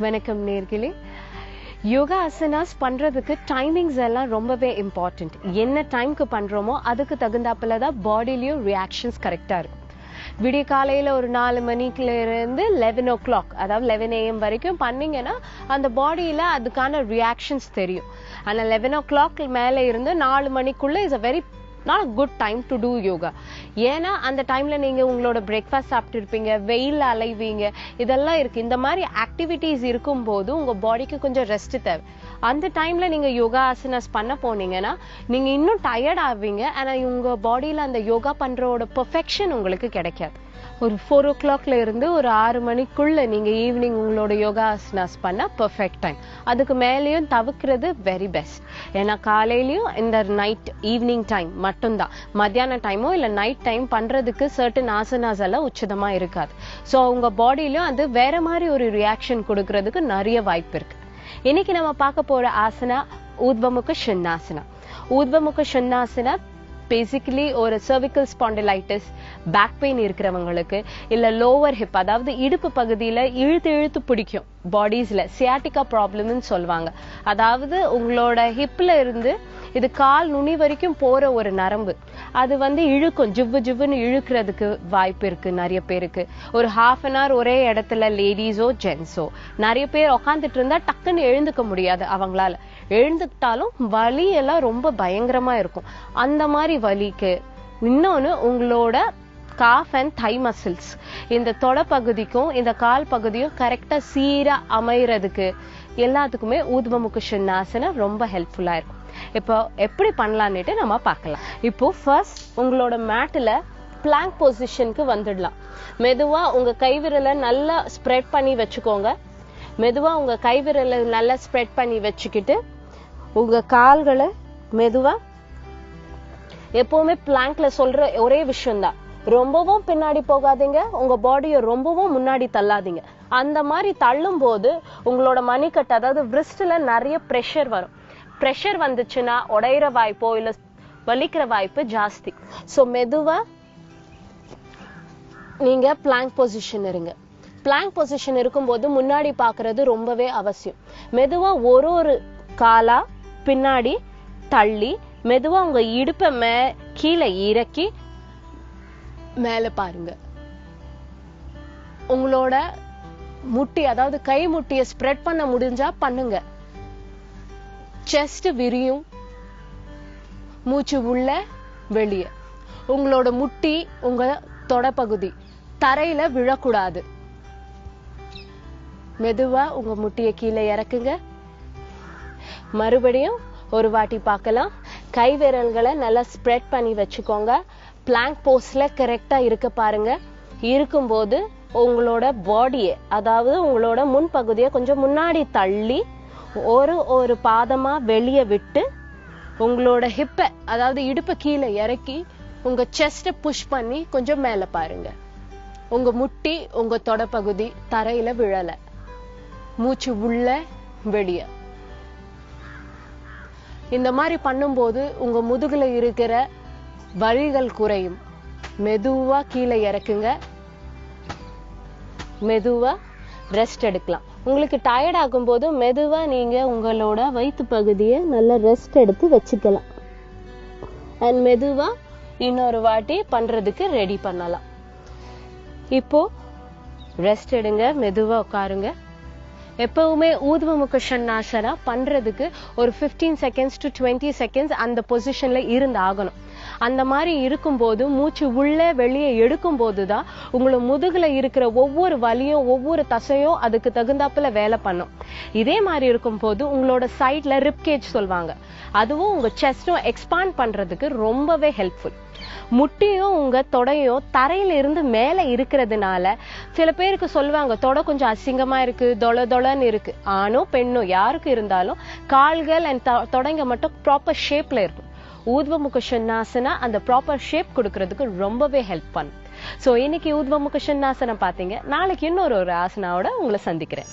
வணக்கம் நேர்களே. யோகா அசனாஸ் பண்றதுக்கு டைமிங்ஸ் எல்லாம் ரொம்பவே இம்பார்ட்டன்ட். என்ன டைம்க்கு பண்றோமோ அதுக்கு தகுந்தாப்புல தான் பாடியிலயும் ரியாக்ஷன்ஸ் கரெக்டா இருக்கும். விடிய காலையில ஒரு 4 மணிக்குல இருந்து 11 o'clock, அதாவது 11 AM வரைக்கும் பண்ணீங்கன்னா அந்த பாடியில அதுக்கான ரியாக்ஷன்ஸ் தெரியும். ஆனா 11 o'clock மேல இருந்து 4 மணிக்குள்ள is a very not a good time to do yoga. ஏன்னா அந்த டைம்ல நீங்க உங்களோட பிரேக்ஃபாஸ்ட் சாப்பிட்டு இருப்பீங்க, வெயில்ல அலைவீங்க, இதெல்லாம் இருக்கு. இந்த மாதிரி ஆக்டிவிட்டிஸ் இருக்கும் போது உங்க பாடிக்கு கொஞ்சம் ரெஸ்ட் தேவை. அந்த டைம்ல நீங்க யோகா ஆசனாஸ் பண்ண போனீங்கன்னா நீங்க இன்னும் டயர்ட் ஆவீங்க. ஆனா உங்க பாடியில அந்த யோகா பண்றோட பெர்ஃபெக்ஷன் உங்களுக்கு கிடைக்காது. ஒரு 4 o'clockல இருந்து ஒரு 6 மணிக்குள்ள நீங்க ஈவினிங் உங்களோட யோகா ஆசனாஸ் பண்ணா பெர்ஃபெக்ட் டைம். அதுக்கு மேலேயும் தவிர்க்கிறது வெரி பெஸ்ட். ஏன்னா காலையிலயும் இந்த நைட் ஈவினிங் டைம் மட்டும்தான், மத்தியான டைமோ இல்ல நைட் டைம் பண்றதுக்கு சர்டன் ஆசனாஸ் எல்லாம் உச்சிதமா இருக்காது. ஸோ உங்க பாடியிலும் அது வேற மாதிரி ஒரு ரியாக்ஷன் கொடுக்கறதுக்கு நிறைய வாய்ப்பு இருக்கு. இன்னைக்கு நம்ம பார்க்க போற ஆசனா ஊர்த்வமுக ஷண்ணாசனா. ஊர்த்வமுக ஷண்ணாசனா பேசிக்கலி ஒரு cervical spondylitis, பேக் பெயின் இருக்கிறவங்களுக்கு, இல்ல லோவர் ஹிப், அதாவது இடுப்பு பகுதியில இழுத்து இழுத்து பிடிக்கும் பாடிஸ்ல, சியாட்டிகா ப்ராப்ளம்னு சொல்லுவாங்க. அதாவது உங்களோட ஹிப்ல இருந்து இது கால் நுனி வரைக்கும் போற ஒரு நரம்பு, அது இழுக்கும், ஜிவ்வு ஜிவ்வுன்னு இழுக்கிறதுக்கு வாய்ப்பு இருக்கு நிறைய பேருக்கு. ஒரு ½ an hour ஒரே இடத்துல லேடிஸோ ஜென்ஸோ நிறைய பேர் உக்காந்துட்டு இருந்தா டக்குன்னு எழுந்துக்க முடியாது அவங்களால. எழுந்துக்கிட்டாலும் வலி எல்லாம் ரொம்ப பயங்கரமா இருக்கும். அந்த மாதிரி வலிக்கு இன்னொன்னு உங்களோட காஃப் அண்ட் தை மசில்ஸ், இந்த தொட பகுதிக்கும் இந்த கால் பகுதியும் கரெக்டா சீரா அமைறதுக்கு எல்லாத்துக்குமே ஊர்த்வமுக ஷண்ணாசனா ரொம்ப ஹெல்ப்ஃபுல்லா இருக்கும். இப்போ எப்படி பண்ணலான்னுட்டு நம்ம பார்க்கலாம். இப்போ ஃபர்ஸ்ட் உங்களோட மேட்ல பிளாங்க் பொசிஷனுக்கு வந்துடலாம். மெதுவா உங்க கைவிரலை நல்லா ஸ்ப்ரெட் பண்ணி வச்சுக்கோங்க. மெதுவா உங்க கைவிரலை நல்லா ஸ்ப்ரெட் பண்ணி வச்சுக்கிட்டு உங்க கால்களை மெதுவா, எப்பவுமே பிளாங்க்ல சொல்ற ஒரே விஷயம் தான், ரொம்பவும் பின்னாடி போகாதீங்க, உங்க பாடியை ரொம்பவும் முன்னாடி தள்ளாதீங்க. அந்த மாதிரி தள்ளும் போது உங்களோட மணிக்கட்டு, அதாவது விரிஸ்ட்ல நிறைய ப்ரெஷர் வரும். ப்ரெஷர் வந்துச்சுன்னா உடையிற வாய்ப்போ இல்ல வலிக்கிற வாய்ப்பு ஜாஸ்தி. சோ மெதுவா நீங்க பிளாங்க் பொசிஷன் இருங்க. பிளாங்க் பொசிஷன் இருக்கும்போது முன்னாடி பாக்குறது ரொம்பவே அவசியம். மெதுவா ஒரு காலா பின்னாடி தள்ளி மெதுவா உங்க இடுப்பை கீழே இறக்கி மேல பாருங்க. உங்களோட முட்டி, அதாவது கை முட்டிய ஸ்ப்ரெட் பண்ண முடிஞ்சா பண்ணுங்க. செஸ்ட் விரியும், மூச்சு உள்ள வெளிய. உங்களோட முட்டி, உங்க தொடப்பகுதி தரையில விழக்கூடாது. மெதுவா உங்க முட்டிய கீழே இறக்குங்க. மறுபடியும் ஒரு வாட்டி பார்க்கலாம். கை விரல்களை நல்லா ஸ்ப்ரெட் பண்ணி வச்சுக்கோங்க. பிளாங்க் போஸ்ட்ல கரெக்டா இருக்க பாருங்க. இருக்கும்போது உங்களோட பாடியை, அதாவது உங்களோட முன்பகுதியை கொஞ்சம் முன்னாடி தள்ளி ஒரு பாதமா வெளியே விட்டு உங்களோட ஹிப்பை, அதாவது இடுப்பை கீழே இறக்கி உங்க செஸ்ட புஷ் பண்ணி கொஞ்சம் மேல பாருங்க. உங்க முட்டி, உங்க தொடப்பகுதி தரையில விழல. மூச்சு உள்ள வெளிய. இந்த மாதிரி பண்ணும்போது உங்க முதுகுல இருக்கிற வலிகள் குறையும். மெதுவா கீழே இறக்குங்க. மெதுவா ரெஸ்ட் எடுக்கலாம். உங்களுக்கு டயர்ட் ஆகும் போது மெதுவா நீங்க உங்களோட வயிற்று பகுதியை நல்லா ரெஸ்ட் எடுத்து வச்சுக்கலாம். அண்ட் மெதுவா இன்னொரு வாட்டி பண்றதுக்கு ரெடி பண்ணலாம். இப்போ ரெஸ்ட் எடுங்க, மெதுவா உட்காருங்க. எப்பவுமே ஊர்த்வமுக ஷண்ணாசனா பண்றதுக்கு ஒரு 15 seconds to 20 seconds அந்த பொசிஷன்ல இருந்து ஆகணும். அந்த மாதிரி இருக்கும்போது மூச்சு உள்ள வெளியே எடுக்கும் போதுதான் உங்களோட முதுகுல இருக்கிற ஒவ்வொரு வலியும் ஒவ்வொரு தசையும் அதுக்கு தகுந்தாப்புல வேலை பண்ணும். இதே மாதிரி இருக்கும் போது உங்களோட சைட்ல ரிப்கேஜ் சொல்லுவாங்க, அதுவும் உங்க செஸ்டும் எக்ஸ்பாண்ட் பண்றதுக்கு ரொம்பவே ஹெல்ப்ஃபுல். முட்டியும் உங்க தொடையும் தரையில இருந்து மேல இருக்கிறதுனால சில பேருக்கு சொல்லுவாங்க தொடை கொஞ்சம் அசிங்கமா இருக்கு, தொலை தொலைன்னு இருக்கு. ஆணோ பெண்ணோ யாருக்கு இருந்தாலும் கால்கள் அண்ட் தொடைங்க மட்டும் ப்ராப்பர் ஷேப்ல இருக்கும். ஊர்த்வமுக ஷண்ணாசனா அந்த ப்ராப்பர் ஷேப் கொடுக்கறதுக்கு ரொம்பவே ஹெல்ப் பண்ணும். சோ இன்னைக்கு ஊர்த்வமுக ஷண்ணாசனா பாத்தீங்க. நாளைக்கு இன்னொரு ஆசனாவோட உங்களை சந்திக்கிறேன்.